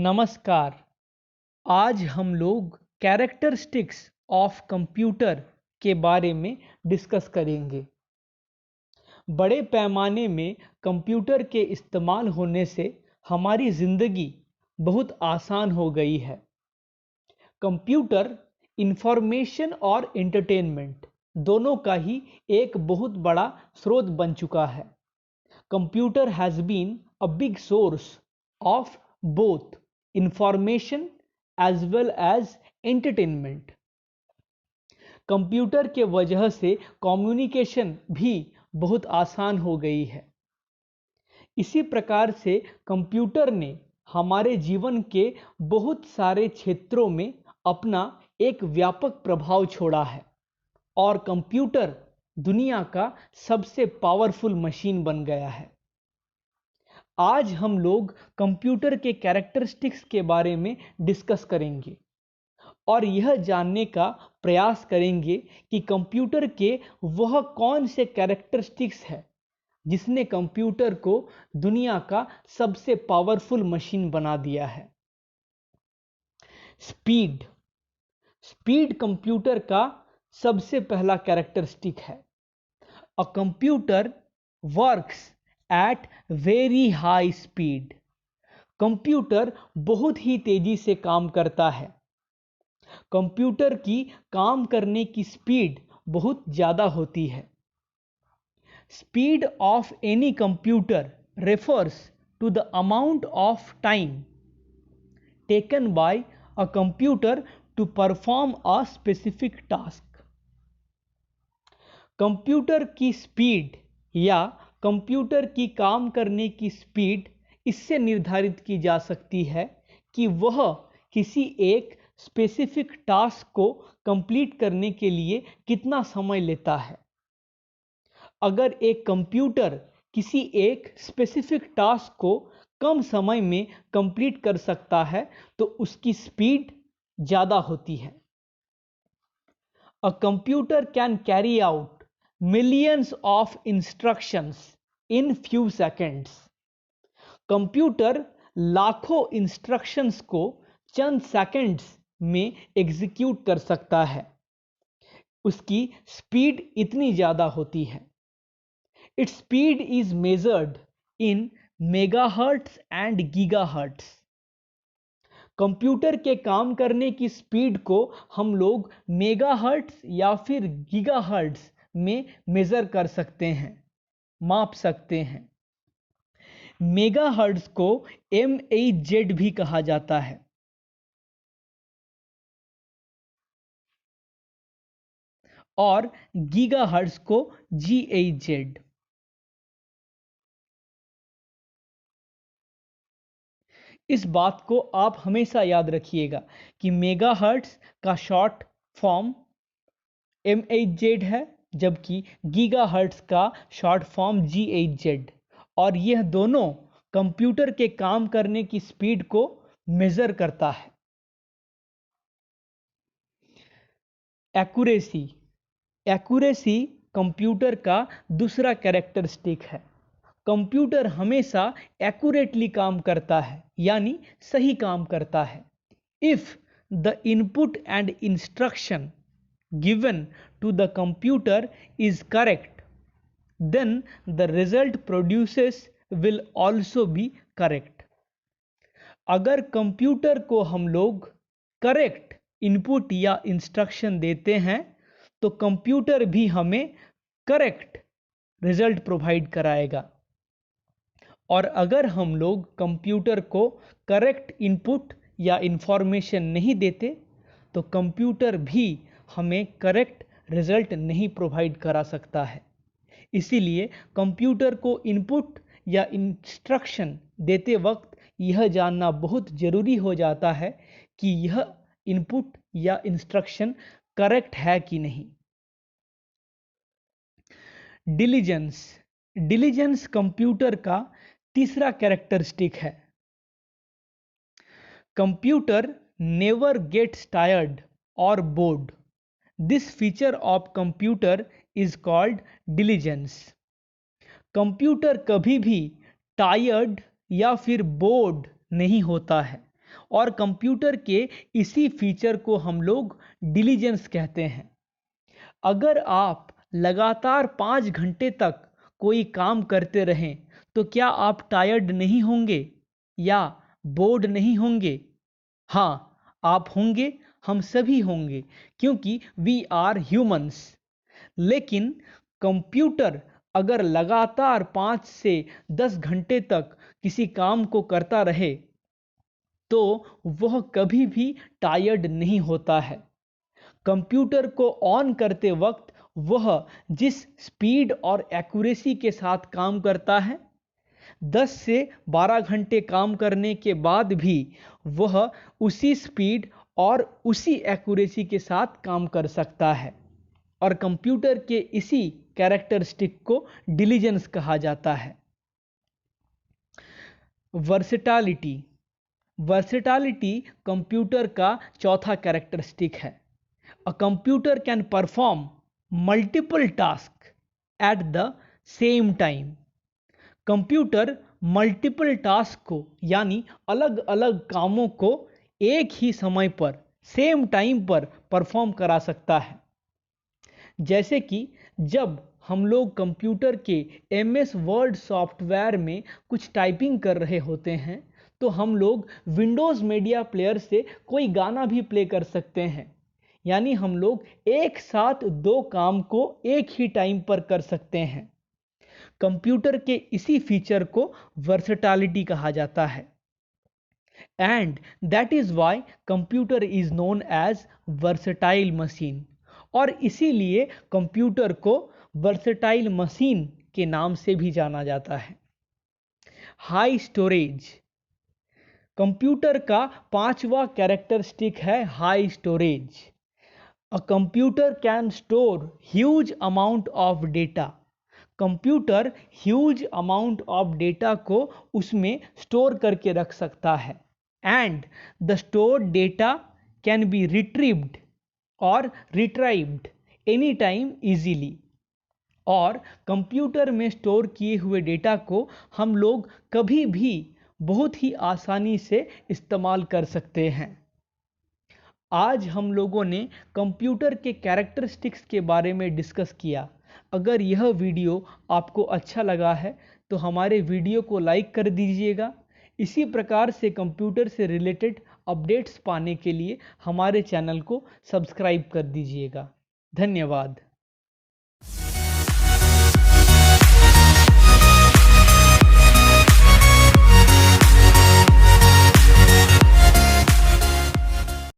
नमस्कार। आज हम लोग कैरेक्टरिस्टिक्स ऑफ कंप्यूटर के बारे में डिस्कस करेंगे। बड़े पैमाने में कंप्यूटर के इस्तेमाल होने से हमारी ज़िंदगी बहुत आसान हो गई है। कंप्यूटर इंफॉर्मेशन और एंटरटेनमेंट दोनों का ही एक बहुत बड़ा स्रोत बन चुका है। Computer has been a big source of both information as well as entertainment. Computer के वजह से कम्युनिकेशन भी बहुत आसान हो गई है। इसी प्रकार से कंप्यूटर ने हमारे जीवन के बहुत सारे क्षेत्रों में अपना एक व्यापक प्रभाव छोड़ा है और कंप्यूटर दुनिया का सबसे पावरफुल मशीन बन गया है। आज हम लोग कंप्यूटर के कैरेक्टरिस्टिक्स के बारे में डिस्कस करेंगे और यह जानने का प्रयास करेंगे कि कंप्यूटर के वह कौन से कैरेक्टरिस्टिक्स है जिसने कंप्यूटर को दुनिया का सबसे पावरफुल मशीन बना दिया है। स्पीड कंप्यूटर का सबसे पहला कैरेक्टरिस्टिक है। A computer works at very high speed. Computer बहुत ही तेजी से काम करता है। कंप्यूटर की काम करने की स्पीड बहुत ज़्यादा होती है। Speed of any computer refers to the amount of time taken by a computer to perform a specific task. Computer की स्पीड या कंप्यूटर की काम करने की स्पीड इससे निर्धारित की जा सकती है कि वह किसी एक स्पेसिफिक टास्क को कंप्लीट करने के लिए कितना समय लेता है। अगर एक कंप्यूटर किसी एक स्पेसिफिक टास्क को कम समय में कंप्लीट कर सकता है तो उसकी स्पीड ज़्यादा होती है। A computer can carry out millions of instructions in few seconds. Computer लाखों इंस्ट्रक्शंस को चंद सेकंड्स में एग्जीक्यूट कर सकता है। उसकी स्पीड इतनी ज़्यादा होती है। Its speed is measured in megahertz and gigahertz. Computer के काम करने की स्पीड को हम लोग मेगाहर्ट्ज या फिर गीगाहर्ट्ज में मेजर कर सकते हैं, माप सकते हैं। मेगाहर्ट्ज को MHz भी कहा जाता है और गीगाहर्ट्ज को GHz। इस बात को आप हमेशा याद रखिएगा कि मेगाहर्ट्ज का शॉर्ट फॉर्म MHz है जबकि गीगाहर्ट्ज का शॉर्ट फॉर्म GHz, और यह दोनों कंप्यूटर के काम करने की स्पीड को मेजर करता है। एक्यूरेसी कंप्यूटर का दूसरा कैरेक्टरिस्टिक है। कंप्यूटर हमेशा एक्यूरेटली काम करता है, यानी सही काम करता है। If the input and instruction given to the computer is correct, then the result produces will also be correct. अगर कंप्यूटर को हम लोग करेक्ट इनपुट या इंस्ट्रक्शन देते हैं तो कंप्यूटर भी हमें करेक्ट रिजल्ट प्रोवाइड कराएगा, और अगर हम लोग कंप्यूटर को करेक्ट इनपुट या इंफॉर्मेशन नहीं देते तो कंप्यूटर भी हमें करेक्ट रिजल्ट नहीं प्रोवाइड करा सकता है। इसीलिए कंप्यूटर को इनपुट या इंस्ट्रक्शन देते वक्त यह जानना बहुत ज़रूरी हो जाता है कि यह इनपुट या इंस्ट्रक्शन करेक्ट है कि नहीं। डिलीजेंस कंप्यूटर का तीसरा कैरेक्टरिस्टिक है। कंप्यूटर नेवर गेट्स टायर्ड और board. This feature of computer is called diligence. Computer कभी भी टायर्ड या फिर बोर्ड नहीं होता है। और कंप्यूटर के इसी फीचर को हम लोग डिलीजेंस कहते हैं। अगर आप लगातार 5 घंटे तक कोई काम करते रहें तो क्या आप टायर्ड नहीं होंगे या बोर्ड नहीं होंगे? हाँ, आप होंगे, हम सभी होंगे, क्योंकि वी आर ह्यूमंस। लेकिन कंप्यूटर अगर लगातार 5 से 10 घंटे तक किसी काम को करता रहे तो वह कभी भी टायर्ड नहीं होता है। कंप्यूटर को ऑन करते वक्त वह जिस स्पीड और एक्यूरेसी के साथ काम करता है, 10 से 12 घंटे काम करने के बाद भी वह उसी स्पीड और उसी एक्यूरेसी के साथ काम कर सकता है। और कंप्यूटर के इसी कैरेक्टरिस्टिक को डिलीजेंस कहा जाता है। वर्सेटालिटी। वर्सेटालिटी कंप्यूटर का चौथा कैरेक्टरिस्टिक है। A computer can perform multiple tasks at the same time. Computer multiple task को यानी अलग अलग कामों को एक ही समय पर सेम टाइम पर परफॉर्म करा सकता है। जैसे कि जब हम लोग कंप्यूटर के MS वर्ड सॉफ्टवेयर में कुछ टाइपिंग कर रहे होते हैं तो हम लोग विंडोज़ मीडिया प्लेयर से कोई गाना भी प्ले कर सकते हैं। यानी हम लोग एक साथ दो काम को एक ही टाइम पर कर सकते हैं। कंप्यूटर के इसी फीचर को वर्सेटालिटी कहा जाता है। And that is why computer is known as versatile machine. और इसीलिए कंप्यूटर को वर्सेटाइल मशीन के नाम से भी जाना जाता है। High storage. कंप्यूटर का पांचवा कैरेक्टरिस्टिक है high storage. A computer can store huge amount of data. Computer huge amount of data को उसमें स्टोर करके रख सकता है। And the stored data can be retrieved और रिट्राइव्ड एनी टाइम इजीली। और कंप्यूटर में स्टोर किए हुए डेटा को हम लोग कभी भी बहुत ही आसानी से इस्तेमाल कर सकते हैं। आज हम लोगों ने कंप्यूटर के कैरेक्टरिस्टिक्स के बारे में डिस्कस किया। अगर यह वीडियो आपको अच्छा लगा है तो हमारे वीडियो को लाइक कर दीजिएगा। इसी प्रकार से कंप्यूटर से रिलेटेड अपडेट्स पाने के लिए हमारे चैनल को सब्सक्राइब कर दीजिएगा। धन्यवाद।